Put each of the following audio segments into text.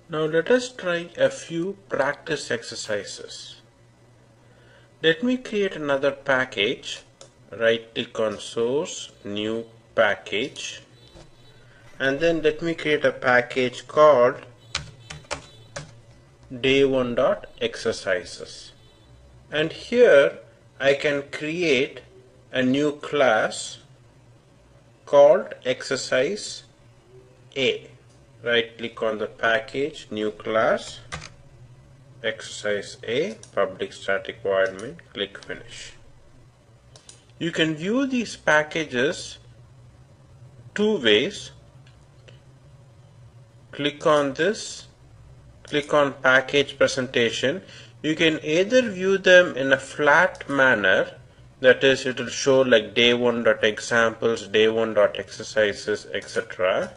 Now let us try a few practice exercises. Let me create another package. Right click on source, new package, and then let me create a package called day1.exercises. And here I can create a new class called exercise A. Right click on the package, new class, exercise A, public static void main, click finish. You can view these packages two ways. Click on this, click on package presentation. You can either view them in a flat manner, that is, it will show like day1.examples, day1.exercises, etc.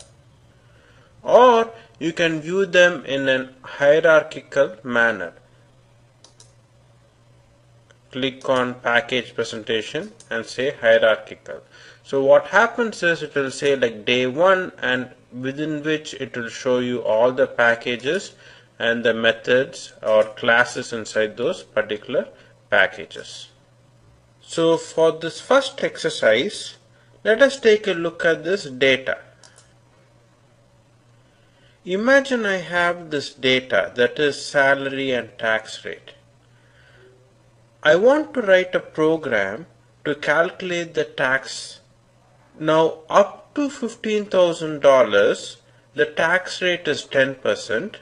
Or you can view them in a hierarchical manner. Click on package presentation and say hierarchical. So what happens is it will say like day 1, and within which it will show you all the packages and the methods or classes inside those particular packages. So for this first exercise, let us take a look at this data. Imagine I have this data, that is salary and tax rate. I want to write a program to calculate the tax. Now up to $15,000 the tax rate is 10%.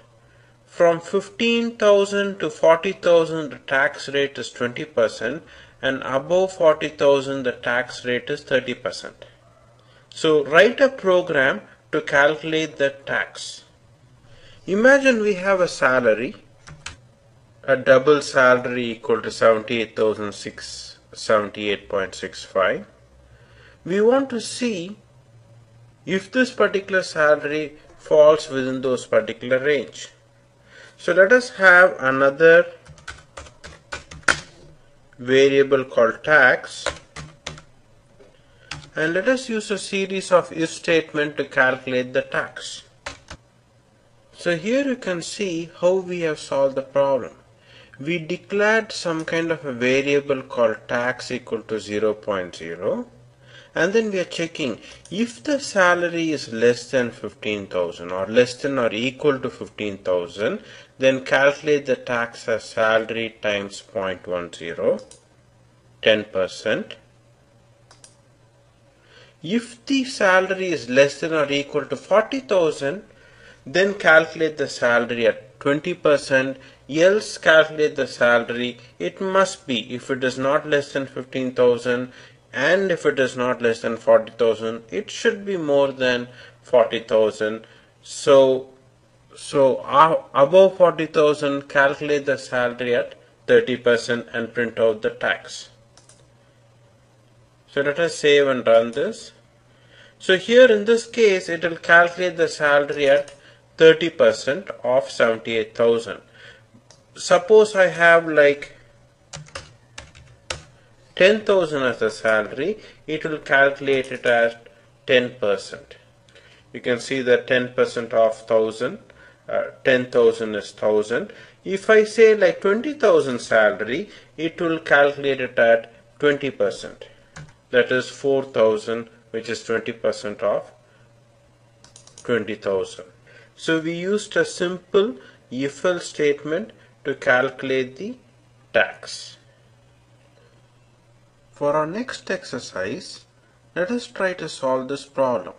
From 15,000 to 40,000 the tax rate is 20%, and above 40,000 the tax rate is 30%. So write a program to calculate the tax. Imagine we have a salary, a double salary equal to 78,678.65. We want to see if this particular salary falls within those particular range. So let us have another variable called tax, and let us use a series of if statement to calculate the tax. So here you can see how we have solved the problem. We declared some kind of a variable called tax equal to 0.0, and then we are checking if the salary is less than 15,000 or less than or equal to 15,000, then calculate the tax as salary times 0.10, 10%. If the salary is less than or equal to 40,000, then calculate the salary at 20%, else calculate the salary, it must be, if it is not less than 15,000 and if it is not less than 40,000, it should be more than 40,000. So above 40,000, calculate the salary at 30% and print out the tax. So let us save and run this. So here in this case, it will calculate the salary at 30% of 78,000. Suppose I have like 10,000 as a salary, it will calculate it as 10%. You can see that 10% of 1,000, 10,000 is 1,000. If I say like 20,000 salary, it will calculate it at 20%. That is 4,000, which is 20% of 20,000. So we used a simple if-else statement to calculate the tax. For our next exercise, let us try to solve this problem.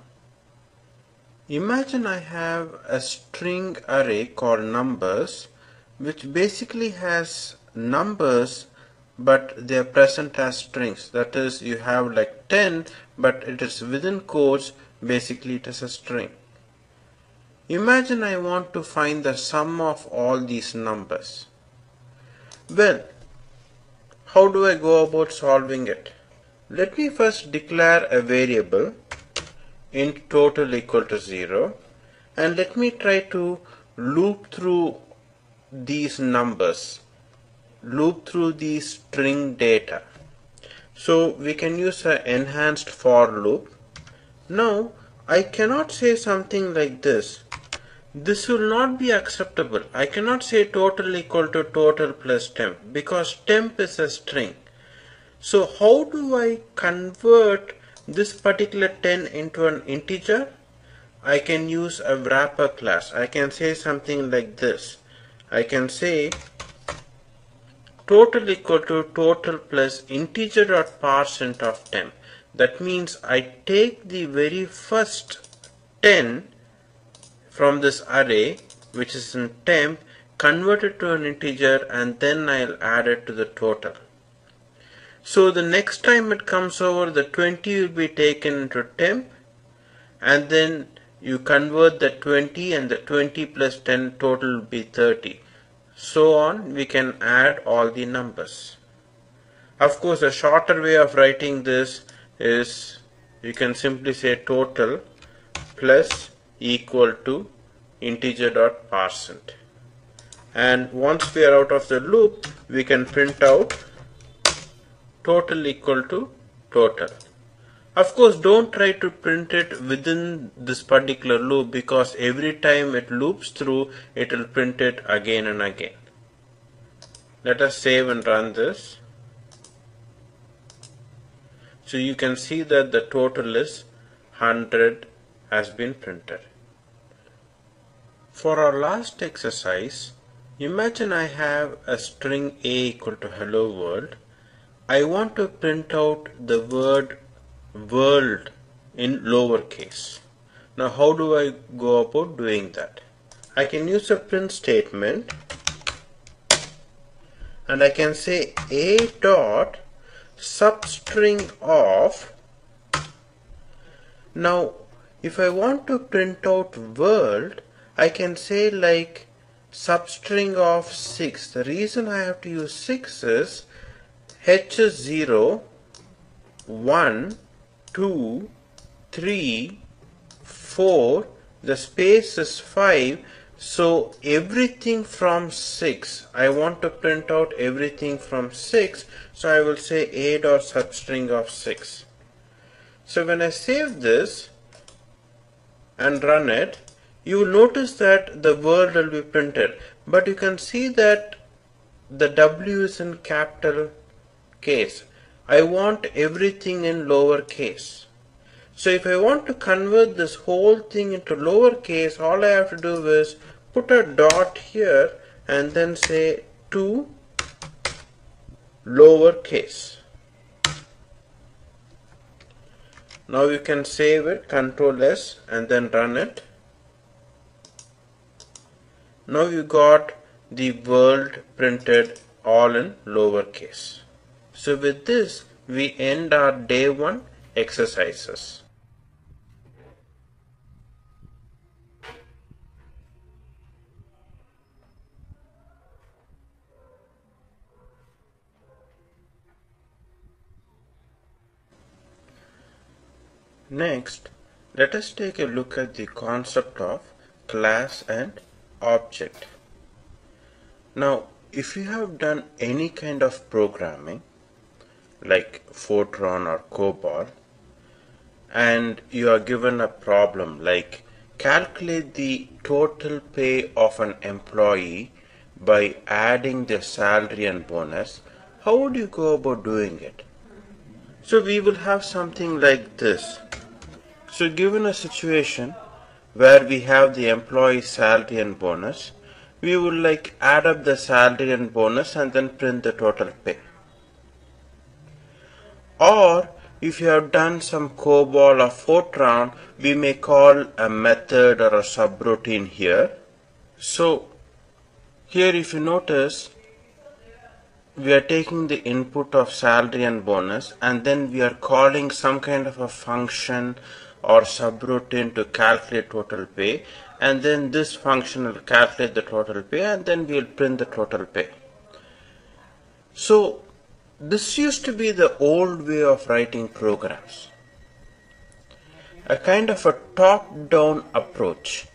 Imagine I have a string array called numbers, which basically has numbers but they are present as strings. That is, you have like 10 but it is within quotes, basically it is a string. Imagine I want to find the sum of all these numbers. Well, how do I go about solving it? Let me first declare a variable int total equal to 0, and let me try to loop through these numbers, loop through these string data. So we can use an enhanced for loop. Now I cannot say something like this, This will not be acceptable. I cannot say total equal to total plus temp because temp is a string. So how do I convert this particular 10 into an integer? I can use a wrapper class. I can say something like this. I can say total equal to total plus integer dot parseInt of temp. That means I take the very first 10 from this array, which is in temp, convert it to an integer, and then I'll add it to the total. So the next time it comes over, the 20 will be taken into temp, and then you convert the 20, and the 20 plus 10 total will be 30. So on, we can add all the numbers. Of course, a shorter way of writing this is you can simply say total plus equal to integer dot parseInt. And once we are out of the loop, we can print out total equal to total. Of course, don't try to print it within this particular loop because every time it loops through, it will print it again and again. Let us save and run this. So you can see that the total is 100 has been printed. For our last exercise, imagine I have a string A equal to hello world. I want to print out the word world in lowercase. Now how do I go about doing that? I can use a print statement and I can say A dot substring of. Now if I want to print out world, I can say like substring of 6. The reason I have to use 6 is H is 0, 1, 2, 3, 4, the space is 5, so everything from 6, I want to print out everything from 6, so I will say A dot substring of 6. So when I save this and run it, you will notice that the word will be printed, but you can see that the W is in capital case. I want everything in lower case. So if I want to convert this whole thing into lower case, all I have to do is put a dot here and then say to lower case. Now you can save it, Ctrl S, and then run it. Now you got the world printed all in lower case. So with this, we end our day 1 exercises. Next, let us take a look at the concept of class and object. Now, if you have done any kind of programming like Fortran or COBOL, and you are given a problem like calculate the total pay of an employee by adding their salary and bonus, how would you go about doing it? So we will have something like this. So given a situation where we have the employee salary and bonus, we will like add up the salary and bonus and then print the total pay. Or if you have done some COBOL or Fortran, we may call a method or a subroutine here. So here if you notice, we are taking the input of salary and bonus and then we are calling some kind of a function or subroutine to calculate total pay, and then this function will calculate the total pay and then we will print the total pay. So this used to be the old way of writing programs, a kind of a top-down approach.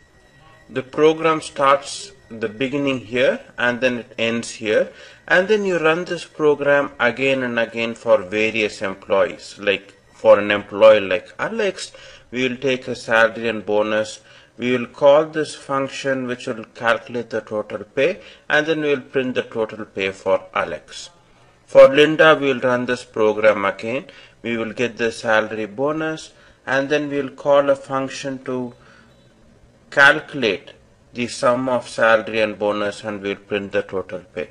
The program starts the beginning here and then it ends here, and then you run this program again and again for various employees. Like for an employee like Alex, we will take a salary and bonus we will call this function which will calculate the total pay, and then we will print the total pay for Alex. For Linda, we will run this program again. We will get the salary bonus, and then we will call a function to calculate the sum of salary and bonus, and we will print the total pay.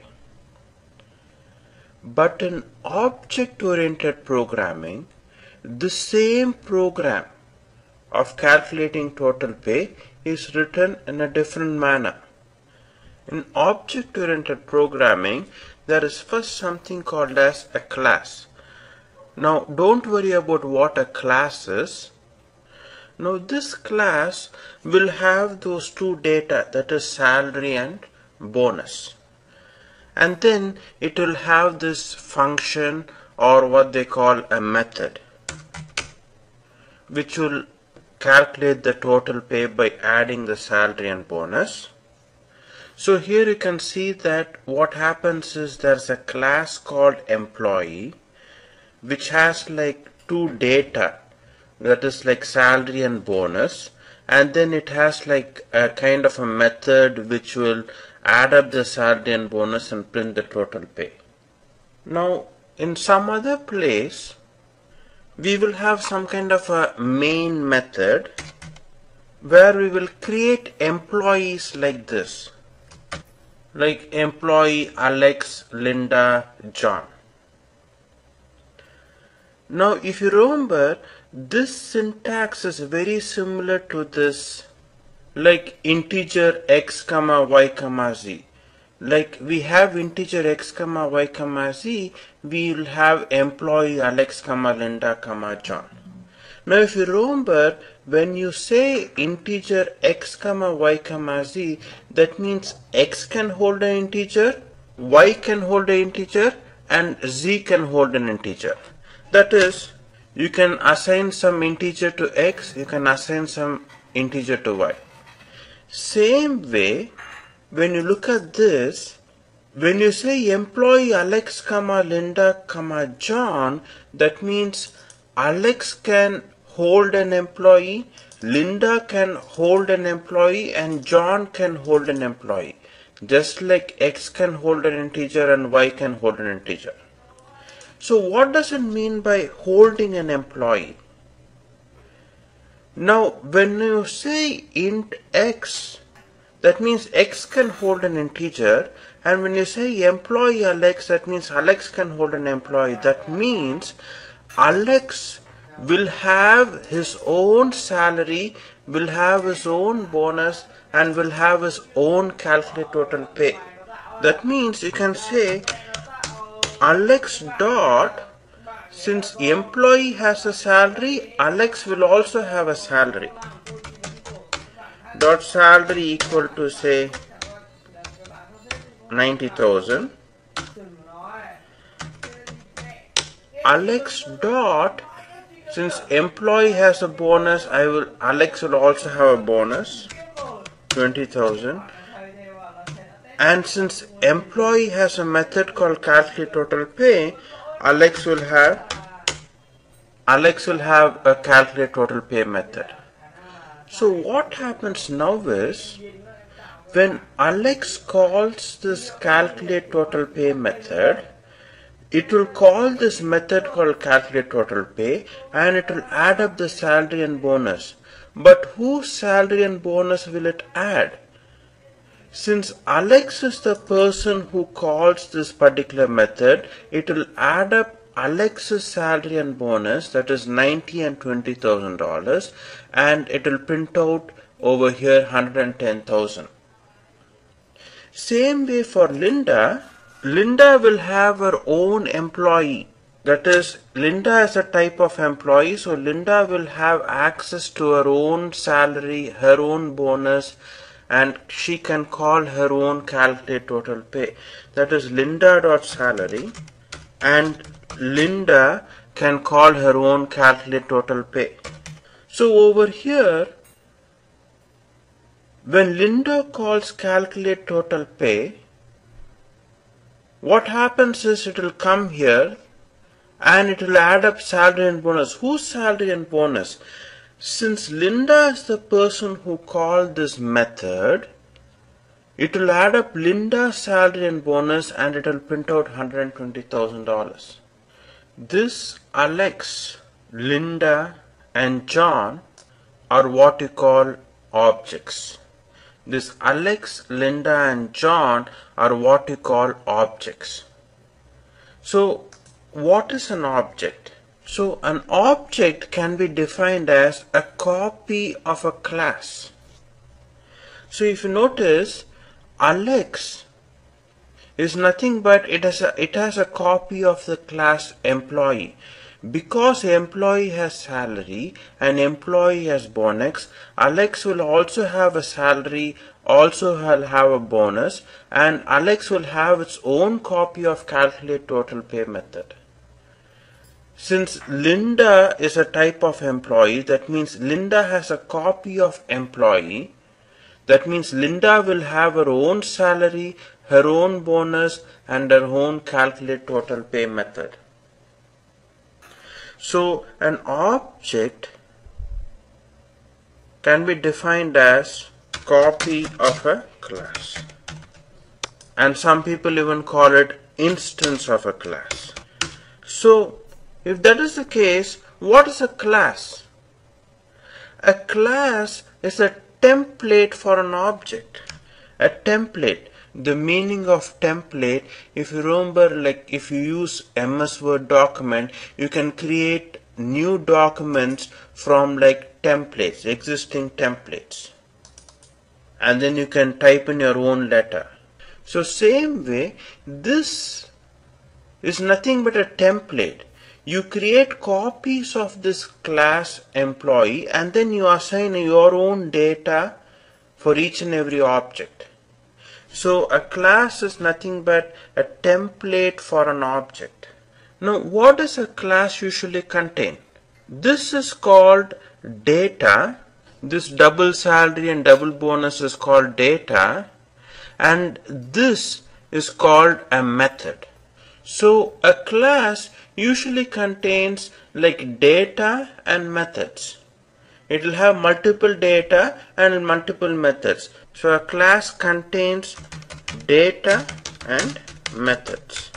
But in object-oriented programming, the same program of calculating total pay is written in a different manner. In object-oriented programming, there is first something called as a class. Now, don't worry about what a class is. Now, this class will have those two data, that is salary and bonus. And then it will have this function, or what they call a method, which will calculate the total pay by adding the salary and bonus. So here you can see that what happens is there's a class called employee, which has like two data, that is like salary and bonus, and then it has like a kind of a method which will add up the salary and bonus and print the total pay. Now in some other place we will have some kind of a main method where we will create employees like this, like employee Alex, Linda, John. Now if you remember, this syntax is very similar to this, like integer x comma y comma z. Like we have integer x comma y comma z, we will have employee Alex comma Linda comma John. Now if you remember, when you say integer x comma y comma z, that means x can hold an integer, y can hold an integer, and z can hold an integer. That is, you can assign some integer to x, you can assign some integer to y. Same way, when you look at this, when you say employee Alex comma Linda comma John, that means Alex can hold an employee, Linda can hold an employee, and John can hold an employee. Just like x can hold an integer and y can hold an integer. So what does it mean by holding an employee? Now when you say int x, that means x can hold an integer, and when you say employee Alex, that means Alex can hold an employee. That means Alex will have his own salary, will have his own bonus, and will have his own calculated total pay. That means you can say Alex dot, since employee has a salary, Alex will also have a salary. Dot salary equal to say 90,000. Alex dot, since employee has a bonus, Alex will also have a bonus 20,000. And since employee has a method called calculate total pay, Alex will have a calculate total pay method. So what happens now is, when Alex calls this calculate total pay method, it will call this method called calculate total pay, and it will add up the salary and bonus. But whose salary and bonus will it add? Since Alex is the person who calls this particular method, it will add up Alex's salary and bonus, that is $90,000 and $20,000, and it will print out over here 110,000. Same way for Linda, Linda will have her own employee. That is, Linda is a type of employee, so Linda will have access to her own salary, her own bonus, and she can call her own calculate total pay. That is Linda.salary, and Linda can call her own calculate total pay. So over here, when Linda calls calculate total pay, what happens is it will come here and it will add up salary and bonus. Whose salary and bonus? Since Linda is the person who called this method, it will add up Linda's salary and bonus and it will print out $120,000. This Alex, Linda and John are what you call objects. This Alex, Linda and John are what you call objects. So what is an object? So an object can be defined as a copy of a class. So if you notice, Alex is nothing but it has a copy of the class employee. Because employee has salary and employee has bonus, Alex will also have a salary, also will have a bonus, and Alex will have its own copy of calculate total pay method. Since Linda is a type of employee, that means Linda has a copy of employee. That means Linda will have her own salary, her own bonus, and her own calculate total pay method. So an object can be defined as copy of a class. And some people even call it instance of a class. So if that is the case, what is a class? A class is a template for an object. A template. The meaning of template, if you remember, like if you use MS Word document, you can create new documents from like templates, existing templates. And then you can type in your own letter. So same way, this is nothing but a template. You create copies of this class employee and then you assign your own data for each and every object. So a class is nothing but a template for an object. Now what does a class usually contain? This is called data. This double salary and double bonus is called data, and this is called a method. So a class usually contains like data and methods. It will have multiple data and multiple methods. So a class contains data and methods.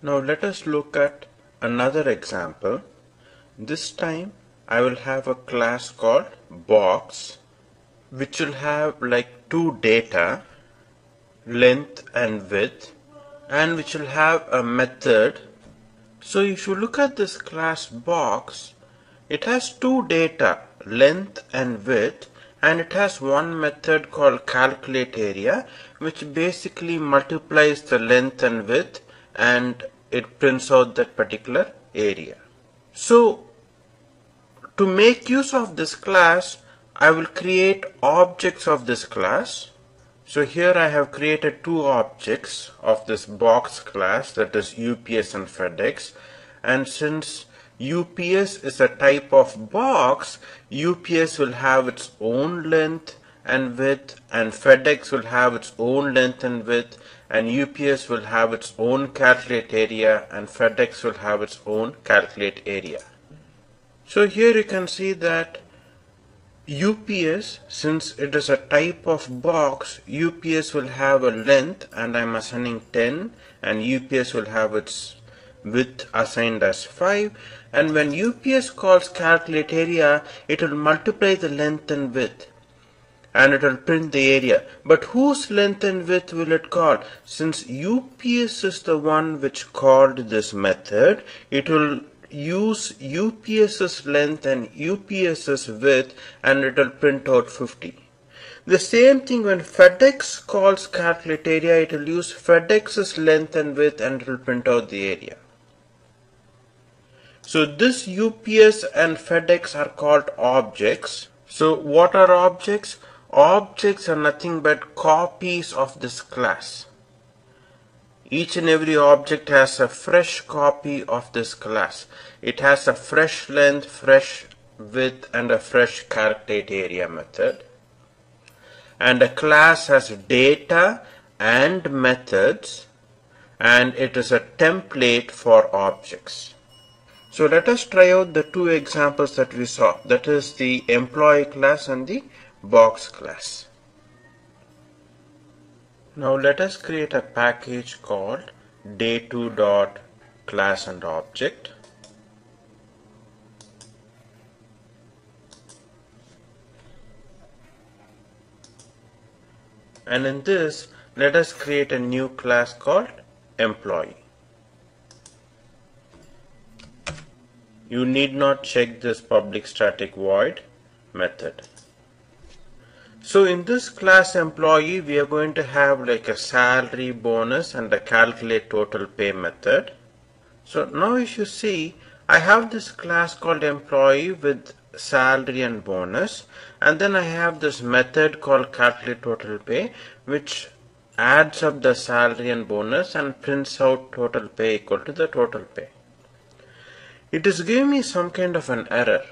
Now let us look at another example. This time I will have a class called box, which will have like two data, length and width, and which will have a method. So if you look at this class box, it has two data, length and width, and it has one method called calculate area, which basically multiplies the length and width and it prints out that particular area. So to make use of this class, I will create objects of this class. So here I have created two objects of this box class, that is UPS and FedEx, and since UPS is a type of box, UPS will have its own length and width, and FedEx will have its own length and width, and UPS will have its own calculate area, and FedEx will have its own calculate area. So here you can see that UPS, since it is a type of box, UPS will have a length, and I am assigning 10, and UPS will have its width assigned as 5, and when UPS calls calculate area, it will multiply the length and width and it will print the area. But whose length and width will it call? Since UPS is the one which called this method, it will use UPS's length and UPS's width and it will print out 50. The same thing when FedEx calls calculate area, it will use FedEx's length and width and it will print out the area. So this UPS and FedEx are called objects. So what are objects? Objects are nothing but copies of this class. Each and every object has a fresh copy of this class. It has a fresh length, fresh width, and a fresh calculate area method. And a class has data and methods, and it is a template for objects. So let us try out the two examples that we saw, that is the employee class and the box class. Now let us create a package called day2.class and object. And in this, let us create a new class called employee. You need not check this public static void method. So in this class employee, we are going to have like a salary, bonus and a calculate total pay method. So now if you see, I have this class called employee with salary and bonus, and then I have this method called calculate total pay, which adds up the salary and bonus and prints out total pay equal to the total pay. It is giving me some kind of an error.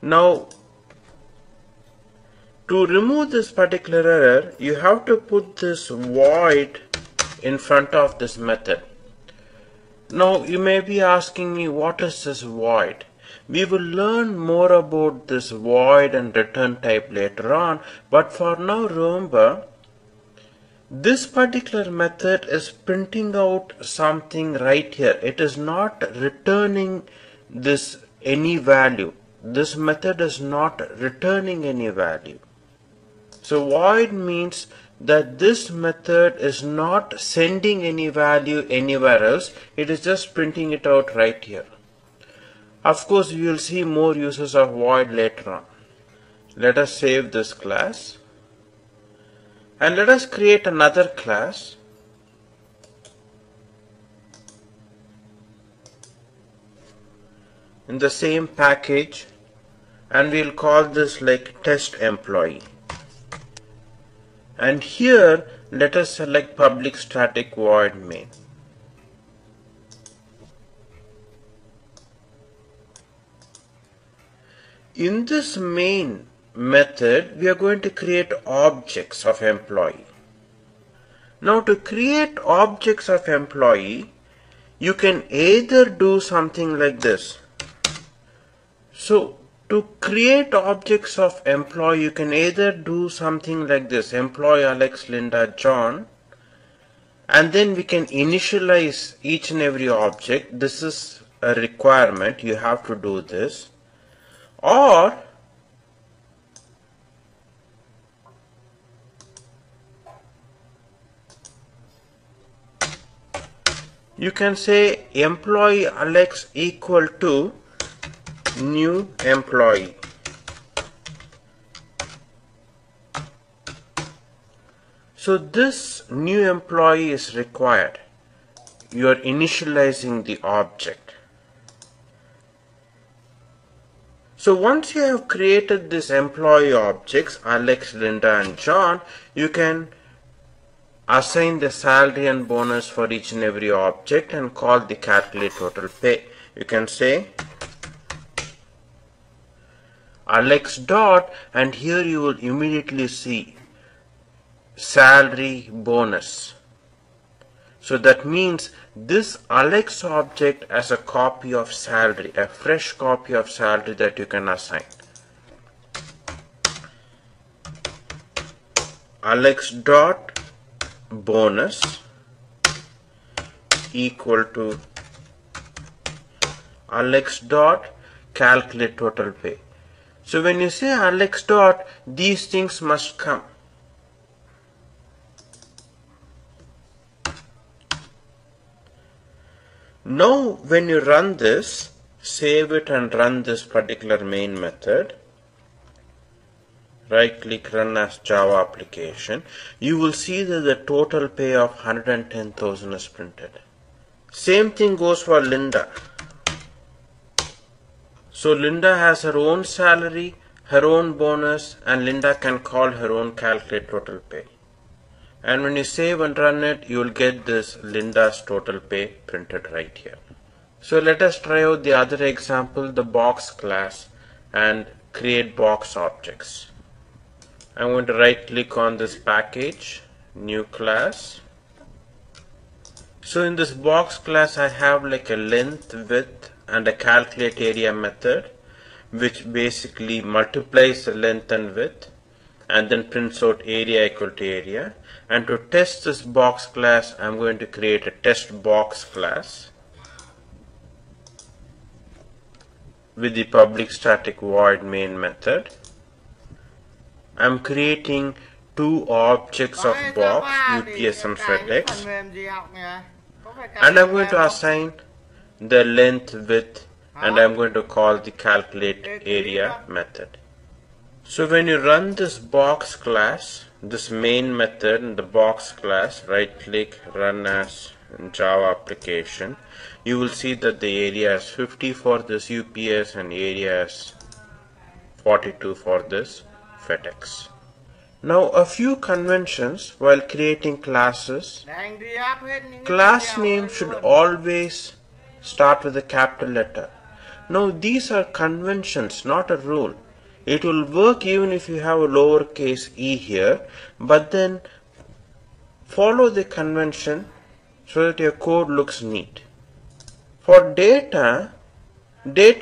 Now, to remove this particular error, you have to put this void in front of this method. Now, you may be asking me, what is this void? We will learn more about this void and return type later on, but for now, remember, this particular method is printing out something right here. It is not returning this any value. This method is not returning any value. So void means that this method is not sending any value anywhere else. It is just printing it out right here. Of course, we will see more uses of void later on. Let us save this class. And let us create another class. In the same package, and we'll call this like test employee. And here let us select public static void main. In this main method, we are going to create objects of employee. Now to create objects of employee, you can either do something like this. So to create objects of employee, you can either do something like this, employee Alex, Linda, John, and then we can initialize each and every object. This is a requirement, you have to do this. Or you can say employee Alex equal to new employee. So this new employee is required. You are initializing the object. So once you have created this employee objects, Alex, Linda and John, you can assign the salary and bonus for each and every object and call the calculate total pay. You can say Alex dot, and here you will immediately see salary bonus. So that means this Alex object has a copy of salary, a fresh copy of salary that you can assign. Alex dot bonus equal to Alex dot calculate total pay. So when you say Alex dot, these things must come. Now when you run this, save it and run this particular main method, right click run as Java application, you will see that the total pay of 110,000 is printed. Same thing goes for Linda. So Linda has her own salary, her own bonus, and Linda can call her own calculate total pay. And when you save and run it, you will get this Linda's total pay printed right here. So let us try out the other example, the box class, and create box objects. I'm going to right click on this package, new class. So in this box class, I have like a length, width and a calculate area method, which basically multiplies the length and width and then prints out area equal to area. And to test this box class, I'm going to create a test box class with the public static void main method. I'm creating two objects of box, UPS and FedEx, and I'm going to assign the length, width, and I'm going to call the calculate area method. So when you run this box class, this main method in the box class, right click, run as Java application, you will see that the area is 50 for this UPS and area is 42 for this FedEx. Now a few conventions while creating classes. Class name should always start with a capital letter. Now these are conventions, not a rule. It will work even if you have a lowercase e here, but then follow the convention so that your code looks neat. For data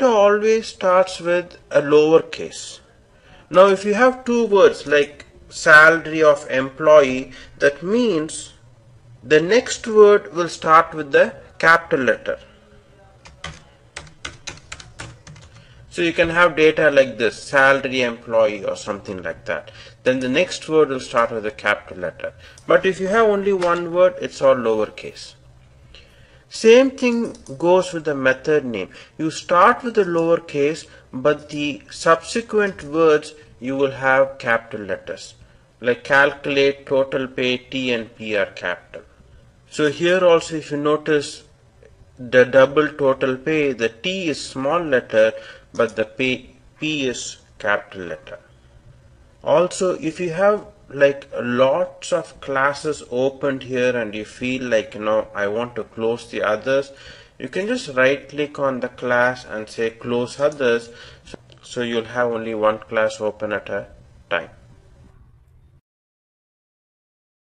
always starts with a lowercase. Now if you have two words like salary of employee, that means the next word will start with the capital letter. So you can have data like this, salary employee or something like that. Then the next word will start with a capital letter. But if you have only one word, it's all lowercase. Same thing goes with the method name. You start with the lowercase, but the subsequent words you will have capital letters. Like calculate, total pay, T and P are capital. So here also if you notice the double total pay, the T is small letter, but the P is capital letter. Also, if you have like lots of classes opened here and you feel like, I want to close the others, you can just right click on the class and say close others, so you'll have only one class open at a time.